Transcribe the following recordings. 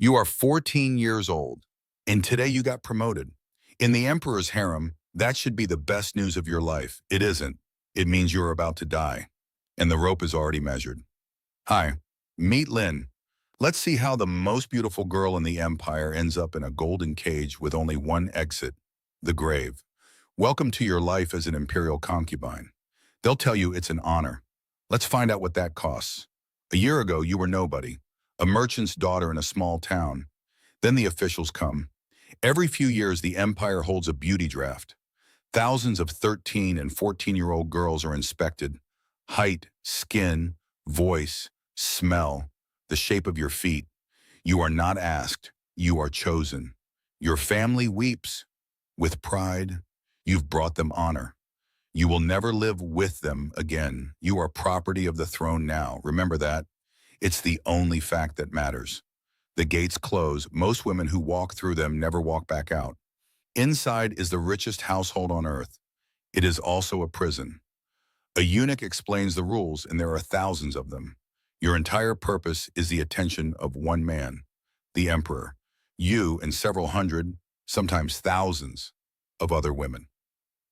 You are 14 years old, and today you got promoted. In the emperor's harem, that should be the best news of your life. It isn't. It means you're about to die, and the rope is already measured. Hi, meet Lynn. Let's see how the most beautiful girl in the empire ends up in a golden cage with only one exit, the grave. Welcome to your life as an imperial concubine. They'll tell you it's an honor. Let's find out what that costs. A year ago, you were nobody, a merchant's daughter in a small town. Then the officials come. Every few years, the empire holds a beauty draft. Thousands of 13 and 14-year-old girls are inspected. Height, skin, voice, smell, the shape of your feet. You are not asked, you are chosen. Your family weeps. With pride, you've brought them honor. You will never live with them again. You are property of the throne now. Remember that. It's the only fact that matters. The gates close. Most women who walk through them never walk back out. Inside is the richest household on earth. It is also a prison. A eunuch explains the rules, and there are thousands of them. Your entire purpose is the attention of one man, the emperor. You and several hundred, sometimes thousands, of other women.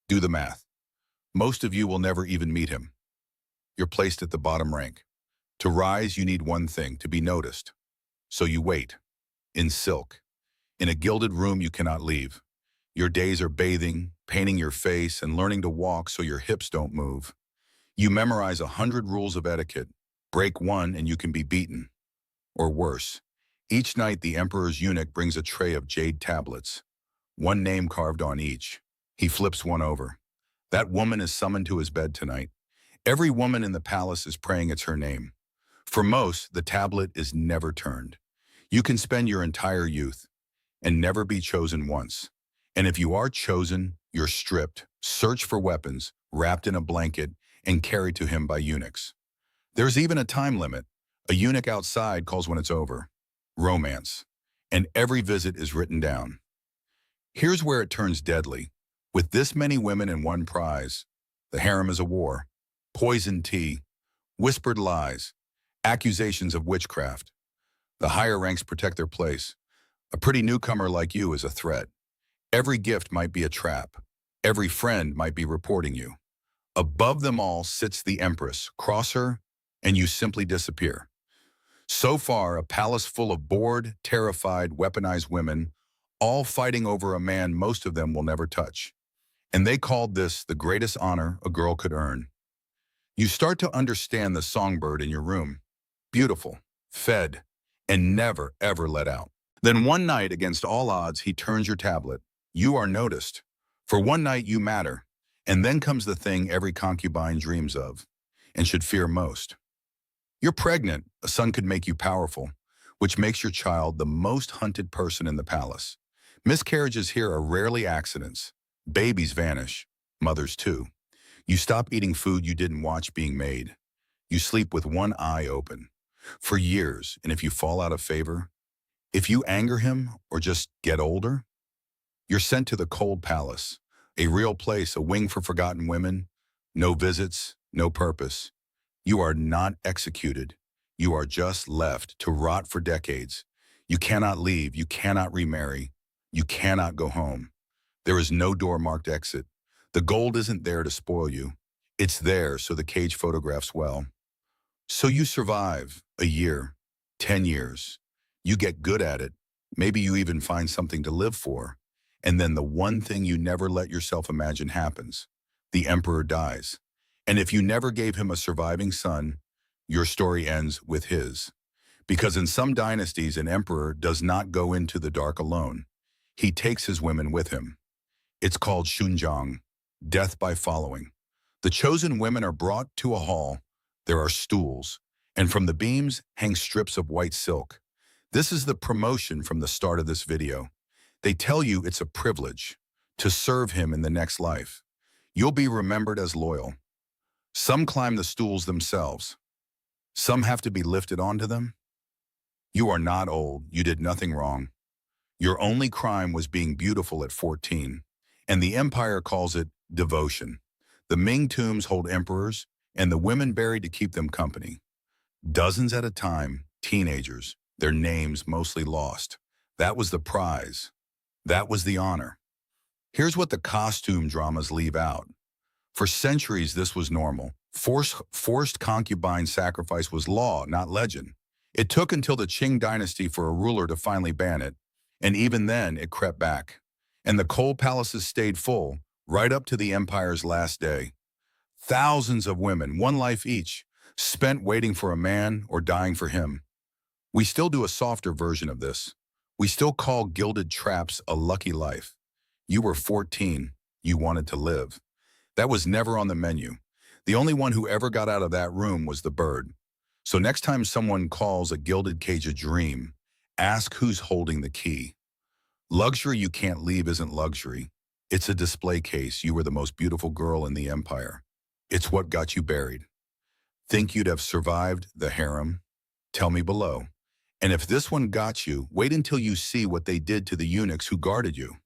Do the math. Most of you will never even meet him. You're placed at the bottom rank. To rise, you need one thing, to be noticed. So you wait, in silk, in a gilded room you cannot leave. Your days are bathing, painting your face, and learning to walk so your hips don't move. You memorize 100 rules of etiquette. Break one and you can be beaten. Or worse, each night the emperor's eunuch brings a tray of jade tablets, one name carved on each. He flips one over. That woman is summoned to his bed tonight. Every woman in the palace is praying it's her name. For most, the tablet is never turned. You can spend your entire youth and never be chosen once. And if you are chosen, you're stripped, searched for weapons, wrapped in a blanket, and carried to him by eunuchs. There's even a time limit. A eunuch outside calls when it's over. Romance. And every visit is written down. Here's where it turns deadly. With this many women and one prize, the harem is a war. Poisoned tea, whispered lies, accusations of witchcraft. The higher ranks protect their place. A pretty newcomer like you is a threat. Every gift might be a trap. Every friend might be reporting you. Above them all sits the empress. Cross her, and you simply disappear. So far, a palace full of bored, terrified, weaponized women, all fighting over a man most of them will never touch. And they called this the greatest honor a girl could earn. You start to understand the songbird in your room. Beautiful, fed, and never, ever let out. Then one night, against all odds, he turns your tablet. You are noticed. For one night, you matter. And then comes the thing every concubine dreams of and should fear most. You're pregnant. A son could make you powerful, which makes your child the most hunted person in the palace. Miscarriages here are rarely accidents. Babies vanish. Mothers too. You stop eating food you didn't watch being made. You sleep with one eye open. For years, and if you fall out of favor, if you anger him or just get older, you're sent to the cold palace, a real place, a wing for forgotten women, no visits, no purpose. You are not executed. You are just left to rot for decades. You cannot leave. You cannot remarry. You cannot go home. There is no door marked exit. The gold isn't there to spoil you. It's there so the cage photographs well. So you survive a year, 10 years. You get good at it. Maybe you even find something to live for. And then the one thing you never let yourself imagine happens. The emperor dies. And if you never gave him a surviving son, your story ends with his. Because in some dynasties, an emperor does not go into the dark alone. He takes his women with him. It's called shunjang, death by following. The chosen women are brought to a hall. There are stools, and from the beams hang strips of white silk. This is the promotion from the start of this video. They tell you it's a privilege to serve him in the next life. You'll be remembered as loyal. Some climb the stools themselves. Some have to be lifted onto them. You are not old. You did nothing wrong. Your only crime was being beautiful at 14, and the empire calls it devotion. The Ming tombs hold emperors, and the women buried to keep them company. Dozens at a time, teenagers, their names mostly lost. That was the prize. That was the honor. Here's what the costume dramas leave out. For centuries, this was normal. Forced concubine sacrifice was law, not legend. It took until the Qing dynasty for a ruler to finally ban it, and even then it crept back. And the coal palaces stayed full, right up to the empire's last day. Thousands of women, one life each, spent waiting for a man or dying for him. We still do a softer version of this. We still call gilded traps a lucky life. You were 14. You wanted to live. That was never on the menu. The only one who ever got out of that room was the bird. So next time someone calls a gilded cage a dream, ask who's holding the key. Luxury you can't leave isn't luxury. It's a display case. You were the most beautiful girl in the empire. It's what got you buried. Think you'd have survived the harem? Tell me below. And if this one got you, wait until you see what they did to the eunuchs who guarded you.